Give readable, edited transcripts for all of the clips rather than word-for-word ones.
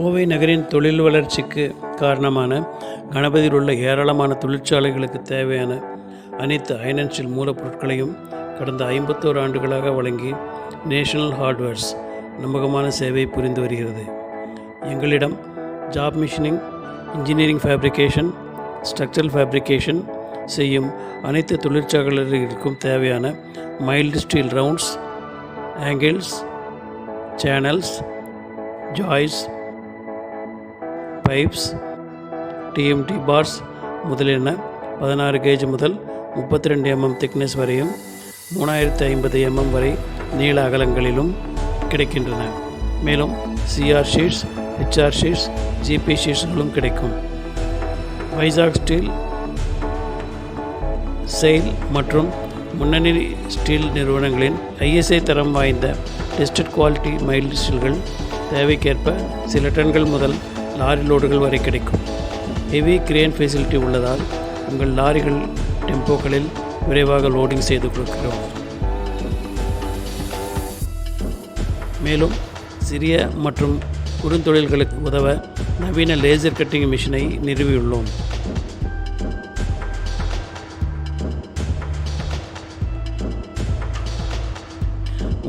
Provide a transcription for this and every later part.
கோவை நகரின் தொழில் வளர்ச்சிக்கு காரணமான கணபதியில் உள்ள ஏராளமான தொழிற்சாலைகளுக்கு தேவையான அனைத்து அயர்ன் அண்ட் ஸ்டீல் மூலப்பொருட்களையும் கடந்த 51 ஆண்டுகளாக வழங்கி நேஷனல் ஹார்ட்வேர்ஸ் நம்பகமான சேவை புரிந்து வருகிறது. எங்களிடம் job machining, engineering fabrication, structural fabrication செய்யும் அனைத்து தொழிற்சாலைகளுக்கும் தேவையான mild steel rounds, angles, channels, ஜாய்ஸ், பைப்ஸ், டிஎம்டி பார்ஸ் முதலியன 16 கேஜ் முதல் 32 mm திக்னஸ் வரையும் 3050 mm வரை நீள அகலங்களிலும் கிடைக்கின்றன. மேலும் CR sheets, HR sheets, GP ஷீட்ஸ்களும் கிடைக்கும். வைசாக் ஸ்டீல், செயில் மற்றும் முன்னணி ஸ்டீல் நிறுவனங்களின் ஐஎஸ்ஐ தரம் வாய்ந்த டெஸ்டட் குவாலிட்டி மைல்டு ஸ்டீல்கள் தேவைக்கேற்ப சில டன்கள் முதல் லாரி லோடுகள் வரை கிடைக்கும். ஹெவி கிரேன் ஃபெசிலிட்டி உள்ளதால் உங்கள் லாரிகள் டெம்போக்களில் விரைவாக லோடிங் செய்து கொடுக்கிறோம். மேலும் சிறிய மற்றும் குறுந்தொழில்களுக்கு உதவ நவீன லேசர் கட்டிங் மிஷினை நிறுவியுள்ளோம்.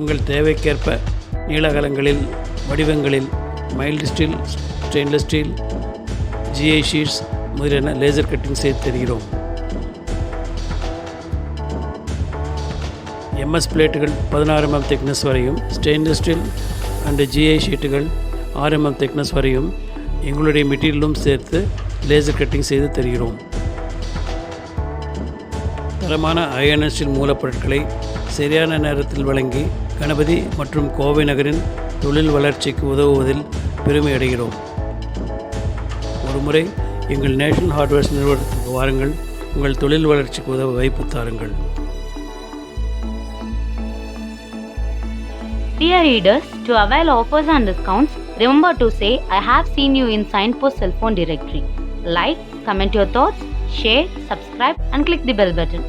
உங்கள் தேவைக்கேற்ப நீளகலங்களில், வடிவங்களில் mild steel, stainless steel, GI sheets முதலியன லேசர் கட்டிங் செய்து தருகிறோம். எம்எஸ் பிளேட்டுகள் 16 mm திக்னஸ் வரையும், ஸ்டெயின்லெஸ் ஸ்டீல் அண்டு ஜிஐ ஷீட்டுகள் 6 mm திக்னஸ் வரையும் எங்களுடைய மெட்டீரியலும் சேர்த்து லேசர் கட்டிங் செய்து தருகிறோம். தரமான அயர்ன் அண்ட் ஸ்டீல் மூலப்பொருட்களை சரியான நேரத்தில் வழங்கி கணபதி மற்றும் கோவை நகரின் தொழில் வளர்ச்சிக்கு உதவுவதில் பெருமை அடைகிறோம். ஒருமுறை எங்கள் நேஷனல் ஹார்ட்வேர்ஸ் நிறுவனத்துக்கு வாருங்கள், உங்கள் தொழில் வளர்ச்சிக்கு உதவ வாய்ப்பு தாருங்கள். Dear readers, to avail offers and discounts, remember to say I have seen you in Signpost Celfon directory. Like, comment your thoughts, share, subscribe and click the bell button.